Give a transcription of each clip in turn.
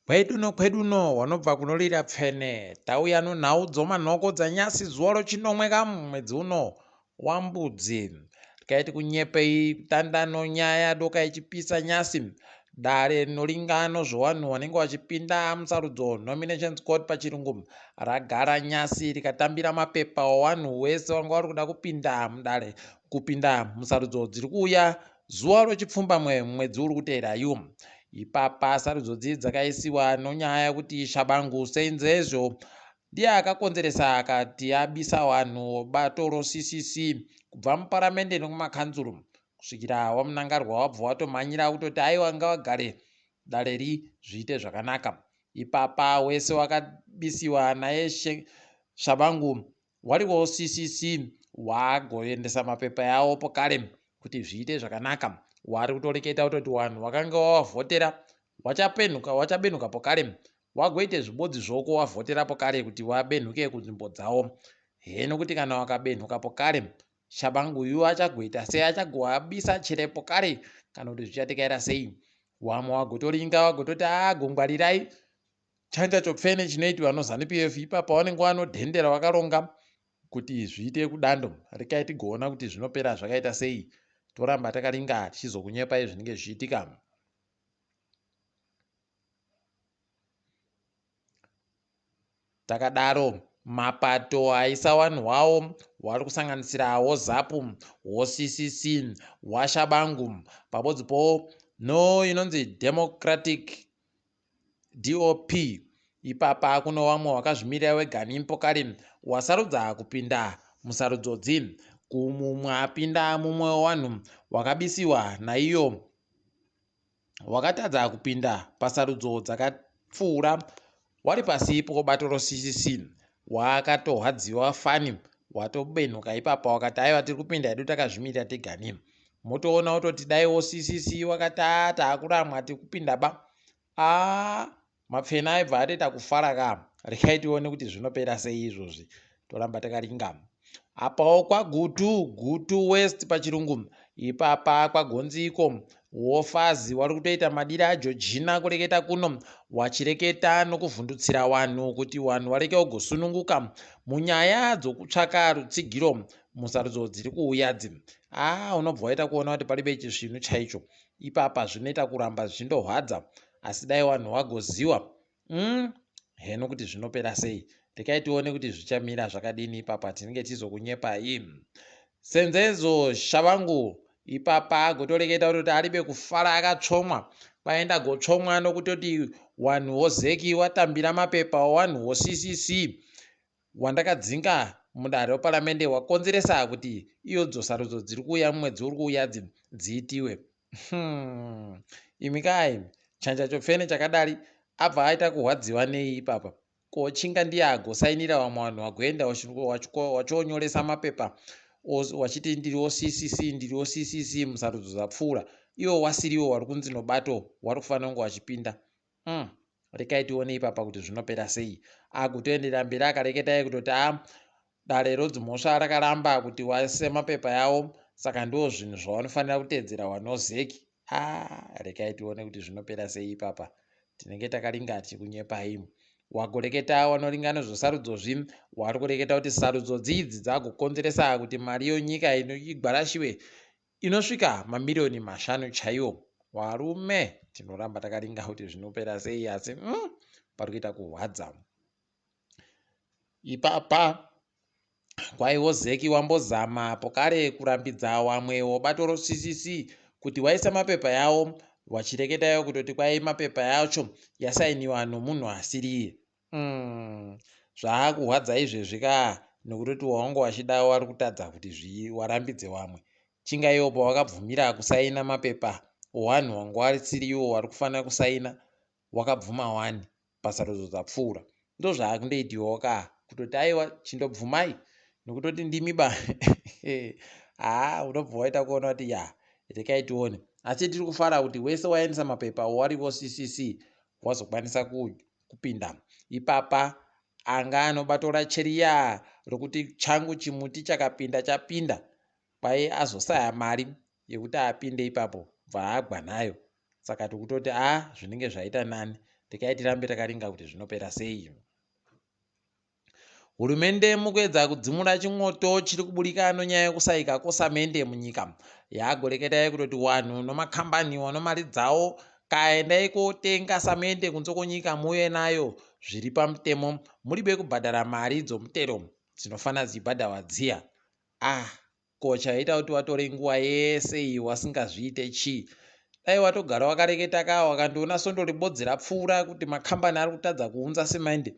kweduno wanobva kunolira pfene tauya nhau dzomanhoko dzanyasi zuva rochinomwe kamwedzi uno waMbudzi tikaiti kunyepei tandano nyaya doka ichipisa nyasi dare rinolingano zvevanhu vanenge vachipinda musarudzo nominations court pachirungu ragara nyasi rikatambira mapepa wavanhu wese vanga vari kuda kupinda mudare kupinda musarudzo dziri kuuya zuva rochipfumbamwe mwedzi uri kuteera iwo. Ipapa sarudzo dzi dzakaisiwa nonyaya kuti shabangu senzezvo ndiye akakonzeresa akati abisa vanhu bato roCCC kubva muparamende nokumakanzuru kusvikira wamunangarwa wabva watomhanyira kutoti aiwa ngavagare dareri zviite zvakanaka. Ipapa wese wakabisiwa naye shabangu wariwo CCC wagoendesa mapepa yawo pokare kuti zviite zvakanaka. Wari kutoreketa kutoti vanhu vakanga wavhotera wachabenhuka pokare wagoite zvibodzi zvoko wavhotera pokare kuti wabenhuke kunzvimbo dzawo. Heno kuti kana wakabenhuka pokare shabangu yu achagoita sei, achagoabisa chere pokare kana kuti zvichatekera sei. Wamwe wagotoringa wagototi gongwarirai chanda chopfene chinoitwa noZANU-PF ipapa vanenge vanodhendera vakaronga kuti zviite kudando rekai tigoona kuti zvinopera zvakaita sei. Toramba takaringa tichizokunyepai zvinenge zvichiitika. Takadaro mapato aisa vanhu vavo vari kusanganisira woZAPU, woCCC, washabangu pamwedzipo inonzi Democratic DOP. Ipapa kuno vamwe wakazvimirira wegani pokare wasarudza kupinda musarudzodzi kumumwe apinda mumwe wavanhu wakabisiwa naiyo wakatadza kupinda pasarudzo dzakapfuura wari pasi pobato roCCC wakatohadziwa fani watobenhuka ipapa wakati aiwa tiri kupinda hedu takazvimirira tegani. Motoona kutoti daiwo CCC wakati taakuramwa tiri kupinda ba mapfena aibva atoita kufara ka. Rekai tione kuti zvinopera sei izvozvi, toramba takaringa. Apawo kwagutu west pachirungu ipapa kwagonziko wofazi wari kutoita madiri aJorgina kureketa kuno wachireketa nokuvhundutsira vanhu kuti vanhu vareke kugosununguka munyaya dzokutsvaka rutsigiro musarudzo dziri kuuya dzi. Unobva waita kuona kuti paribe chisvinu chaicho. Ipapa zvinoita kuramba zvichindohwadza asi dai vanhu vagoziva heno kuti zvinopera sei. Rekai tione kuti zvichamira zvakadini ipapa tinenge tizokunyepai. Senzezo shabangu ipapa agotoreketa kuti aribe kufara akatsvomwa kwaenda gotsvomwa nokutoti wanhu wozeki watambira mapepa wavanhu woCCC wandakadzinga mudare reparamende wakonzeresa kuti iyo dzosarudzo dziri kuuya mumwedzi uri kuuya dziitiwe. Imi kai chanja chopfene chakadari abva aita kuhwadziwa nei ipapa? Kochinga ndiye agosainira vamwe vanhu vagoenda wachonyoresa mapepa wachiti ndiriwo CCC musarudzo dzapfuura iwo wasiriwo wari kunzi nobato wari kufanira kunge wachipinda. Rekai tione ipapa kuti zvinopera sei. Agotoendera mberi akareketai kutoti dare rodzimhosva rakaramba kuti waise mapepa yawo saka ndiwo zvinhu zvavanofanira kuteedzera vanozeki. Rekai tione kuti zvinopera sei ipapa tinenge takaringa tichikunyepai. Wagoreketa wanoringana zvesarudzozvi wari kureketa kuti sarudzo dzidzi dzagokonzeresa kuti mari yonyika igwarashiwe inosvika mamiliyoni 5 chaiwo. Warume tinoramba takaringa kuti zvinopera sei asi pari kuita kuhwadza. Ipapa kwaiwo zeki wambozama pokare kurambidza wamwe wobato roCCC kuti waisa mapepa yawo wachireketayo kutoti kwai mapepa yacho yasainiwa nomunhu asiriye. Zvaakuhwadza izvezvi ka nokutoti wawangu wachida wari kutadza kuti warambidze vamwe. Chingaiwo pawakabvumira kusaina mapepa owanhu wangu wasiriwo wari kufanira kusaina wakabvuma wani pasarudzo dzapfuura. Ndo zvaakundoitiwawo ka kutoti aiwa chindobvumai nokutoti ndimi ba unobva waita kuona kuti rekai tione. Asi tiri kufara kuti wese waendesa mapepa wariwo CCC wazokwanisa kupinda. Ipapa anga anobatora cheriya rokuti changu chimuti chapinda kwai azosaya mari yekuti apinde ipapo bva agwa nayo. Saka tikutoti zvinenge zvaita nani tikaiti rambe takaringa kuti zvinopera sei. Hurumende mukuedza kudzimura chimwoto chiri kuburika nyaya yekusayika kosamende munyika. Yagoreketai kutoti wanhu nomakambani mari dzawo kaendai kotenga samende kunze kwenyika muuye nayo zviri pamutemo, muribe kubhadhara mari dzomutero dzinofana dzibhadharwa dziya. Ko chaita kuti watore nguva yese iyi wasingazviite chii? Dai watogara wakareketa kawo wakandoona sondo ribodzi rapfuura kuti makambani ari kutadza kuunza semende,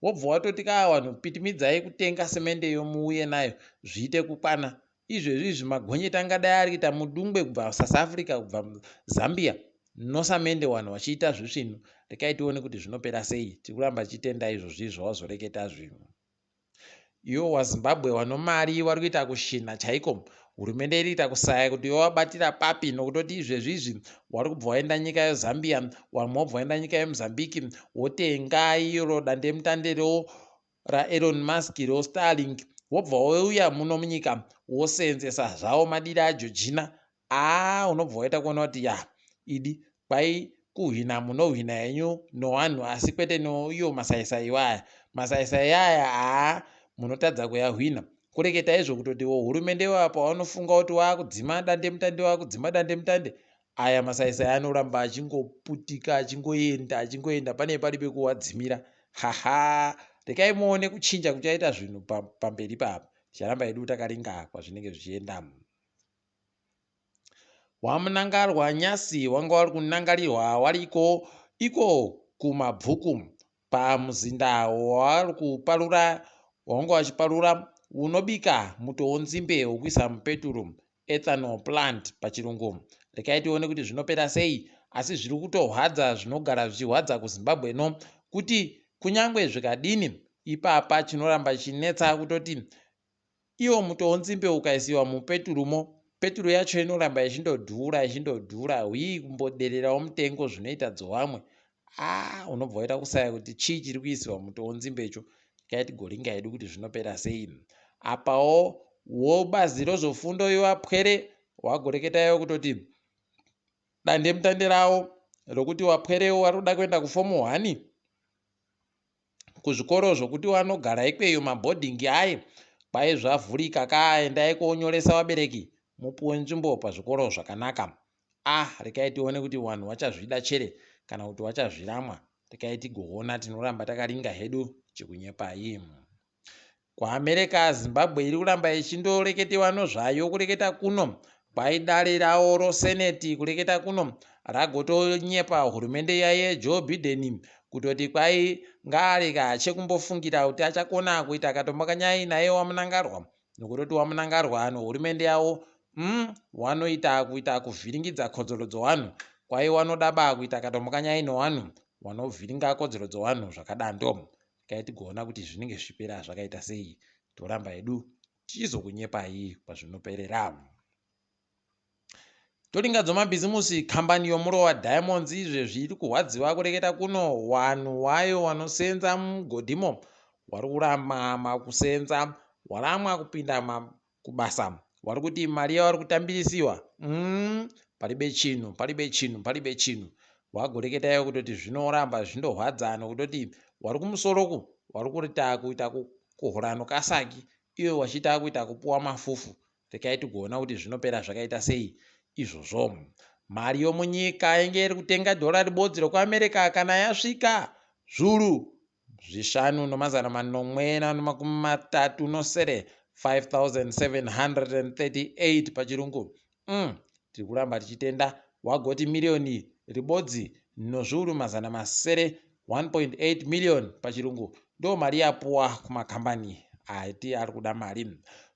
wobva watoti wanhu pitimidzai kutenga semende yo muuye nayo zviite kukwana. Izvezvi magonyeti angadai ari kuita mudungwe kubva South Africa, kubva Zambia nosamende wanhu vachiita zvisvinu. Rekai tione kuti zvinopera sei. Tiri kuramba tichitenda izvozvi zvawazoreketa zvinhu. Iwo waZimbabwe wano mari wari kuita kushina chaiko. Hurumende iri kuita kusaya kuti yowabatira papi, nokutoti izvezvi wari kubva waenda nyika yeZambia, wamwe wobva waenda nyika yeMozambique wotenga iro dandemutande raElon Musk roStarlink, wobva wauya muno munyika wosenzesa zvawo madiri aJorgina. Unobva waita kuona kuti idi kwai kuhwina munohwina yenyu nowanhu asi kwete noiyo masaisai waya. Masaisai aya munotadza kuyahwina. Kureketa izvo kutoti hurumende wapa wanofunga kuti wakudzima dandemutande, aya masaisai anoramba achingoputika achingoenda pane pari pekuwadzimira. Rekai muone kuchinja kuchaita zvinhu pamberi papa. Ticharamba edu takaringa kwazvinenge zvichienda. Wamunangarwa nyasi wanga wari kunangarirwa wariko iko kumabvuku pamuzinda wari kuparura, wanga wachiparura unobika muto wonzimbe wokuisa mupeturu, ethanol plant pachirungu. Rekai tione kuti zvinopera sei, asi zviri kutohwadza, zvinogara zvichihwadza kuZimbabwe no, kuti kunyangwe zvikadini ipapa chinoramba chinetsa kutoti iwo muto wonzimbe ukaisiwa mupeturumo, peturu yacho inoramba ichindodhura kumbodererawo mutengo zvinoita dzowamwe. Unobva waita kusaya kuti chii chiri kuisiwa muto wonzimbecho. Rekai tigoringa hedu kuti zvinopera sei. Apawo wobazi rezvofundo yewapwere wagoreketayo kutoti dandemutande rawo rokuti wapwerewo wari kuda kuenda kufomu 1 kuzvikoro zvokuti wanogara ikweyo mabhodhingi aye kwai zvavhurika, kaendai konyoresa vabereki mupuwe nzvimbo pazvikoro zvakanaka. Rekai tione kuti wanhu vachazvida chere kana kuti vachazviramwa. Rekai tigoona, tinoramba takaringa hedu chikunyepai. KuAmerica, Zimbabwe iri kuramba ichindoreketewa nozvayo kureketa kuno. Kwai dare rawo roseneti kureketa kuno ragotonyepa hurumende yaye Joe Biden kutoti kwai ngaareka achekumbofungira kuti achakona kuita katombakanyai naye wamunangarwa, nokutoti wamunangarwa nohurumende yawo wanoita kuita kuvhiringidza kodzero dzowanhu. Kwai wanodaba kuita katombakanyai nowanhu wanovhiringa kodzero dzowanhu zvakadando. Rekai tigoona kuti zvinenge zvipera zvakaita sei. Toramba hedu tichizokunyepai kwazvinoperera. Toringa dzomabhizimusi, kambani yomurowa Diamonds izvezvi iri kuhwadziwa kureketa kuno wanhu wayo wanosenza mugodhimo wari kurama kusenza, waramwa kupinda kubasa, wari kuti mari yavari kutambirisiwa paribe chinhu. Wagoreketayo kutoti zvinoramba zvindohwadza nokutoti wari kumusoroku wari kuita kuhura nokasaki, iwe wachiita kuita kupuwa mafufu. Rekai tigoona kuti zvinopera zvakaita sei izvozvo. Mari yomunyika inge iri kutenga dhora ribodzi rekuAmerica kana yasvika zviuru 5,430 5,738 pachirungu. Tiri kuramba tichitenda. Wagoti milioni ribodzi nozviuru 1.8 million pachirungu ndo mari yapuwa kumakambani ati ari kuda mari.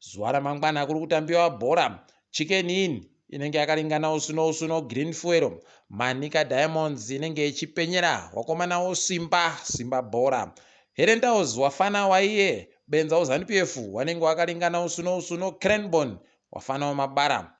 Zuva ramangwana kuri kutambiwa bhora. Chicken Inn inenge yakaringana usuno Green Fuel, Manika Diamonds inenge ichipenyera wakomanawo simba bhora. Herentaus wafana waiye Benza uZANU-PF wanenge wakaringana usuno Cranbourne wafanawo mabara.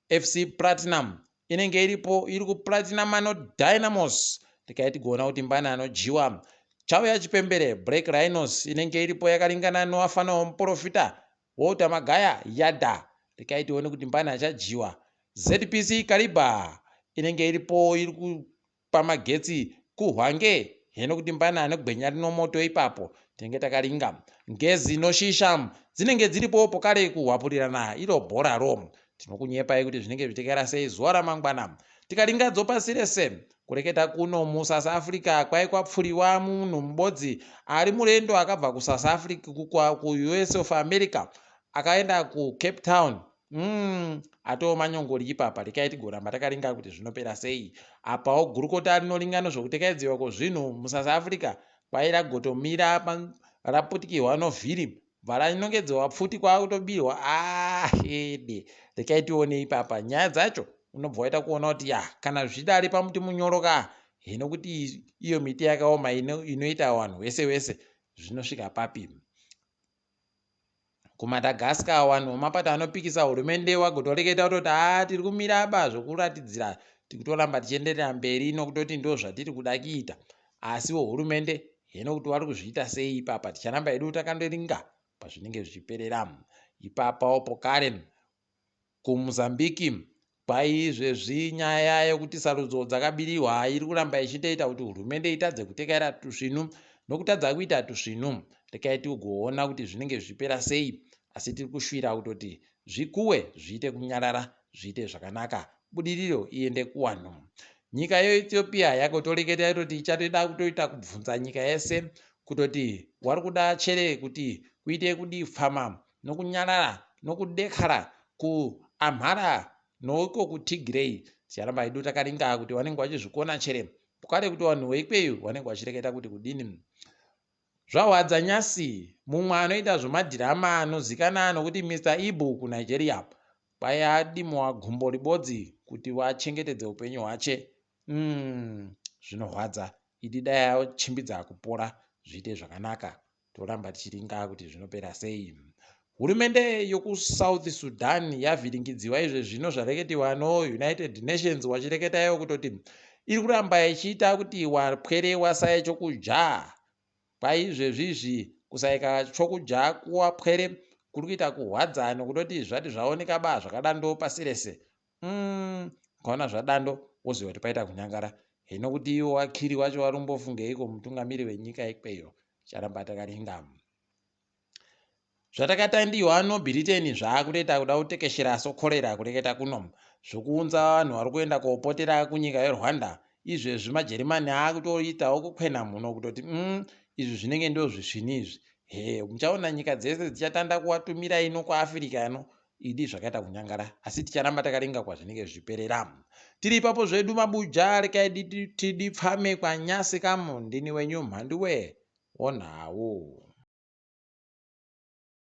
FC Platinum inenge iripo iri kuplatinum ano Dynamos. Tikaiti kuona kuti mbana anojiwa. Chauya chipembere Black Rhinos inenge iripo yakaringana nowafanawo muprofita Walter Magaya Yada. Tikaiti one kuti mbana achajiwa. ZPC Kariba inenge iripo iri kupa magetsi kuhwange heno kuti mbanane kugwenya rino moto ipapo tenge takaringa ngezi noshisha dzinenge dziripopo kare kuhwapurirana iro bhora ro. Tinokunyepai kuti zvinenge zvitekera sei zuva ramangwana tikaringa dzopasi rese kureketa kuno muSouth Africa kwai kwapfuriwa munhu Mbudzi ari murendo akabva kuSouth Africa kuUS of America akaenda kuCape Town. Atoo manyongori ipapa rekai tigoramba takaringa kuti zvinopera sei. Apawo gurukota rinoringana zvokutekedzwa kwezvinhu muSouth Africa kwai ragotomira raputikirwa novhiri bva rinongedzewa pfuti kwakutobirwa ede. Rekai tione ipapa nyaya dzacho unobva waita kuona kuti kana zvidari pamuti munyoroka hino kuti iyo miti yakaoma inoita vanhu wese wese zvinosvika papi. kuMadagascar vanhu vemapato anopikisa hurumende wagotoreketa kutoti tiri kumira ba zvokuratidzira tikutoramba tichienderera mberi nokutoti ndo zvatiri kuda kuita. Asiwo hurumende heno kuti vari kuzviita sei ipapa ticharamba edu takandoringa pazvinenge zvichiperera. Ipapawo pokare kuMozambique kwai izvezvi nyaya yekuti sarudzo dzakabirirwa iri kuramba ichitoita kuti hurumende itadze kutekera tusvinu nokutadza kuita tusvinu. Rekai tigoona kuti zvinenge zvichipera sei, asi tiri kushuvira kutoti zvikuwe zviite kunyarara zviite zvakanaka budiriro iende kuwanhu. Nyika yeEthiopia yagotoreketa kutoti ichatoda kutoita kubvunza nyika yese kutoti wari kuda chere kuti kuite kudifama nokunyarara nokudekara kuAmhara noko kuTigray. Ticharamba edu takaringa kuti vanenge vachizvikona chere pokare kuti vanhu veikweyo vanenge vachireketa kuti kudini. Zvahwadza nyasi mumwe anoita zvemadhirama anozikana nokuti Mr. Ibu kuNigeria kwai adimwa gumbo ribodzi kuti vachengetedze upenyu hwache. Zvinorwadza idi dai achimbidza kupora zviite zvakanaka. Toramba tichiringa kuti zvinopera sei. Hurumende yokuSouth Sudan yavhiringidziwa izvezvino zvareketiwa noUnited Nations wachireketayo kutoti iri kuramba ichiita kuti wapwere wasaye chokudya. Kwai izvezvizvi kusaika chokudya kuwapwere kuri kuita kuhwadza nokutoti zvati zvaoneka ba zvakadando pasi rese. Ukaona zvadando woziva kuti paita kunyangara. Hino kuti iwo wakiri wacho warumbofungeiko mutungamiri wenyika ikweyo charamba takaringa. Zvatakatandiwa bulletin zvaakutoita kuda kutekeshera sokorera kureketa kuno zvokuunza vanhu vari kuenda kopotera kunyika yeRwanda. Izvezvi maJerimani akutoitawo kukwena muno kutoti izvi zvinenge ndo zvisvini izvi. Muchaona nyika dzese dzichatanda kuwatumira ino kuAfrica ino idi zvakaita kunyangara, asi ticharamba takaringa kwazvinenge zviperera. Tiri ipapo zvedu mabuja rekai tidipfame kwanyasi kamo. Ndini wenyu Mhanduwe WeNhau.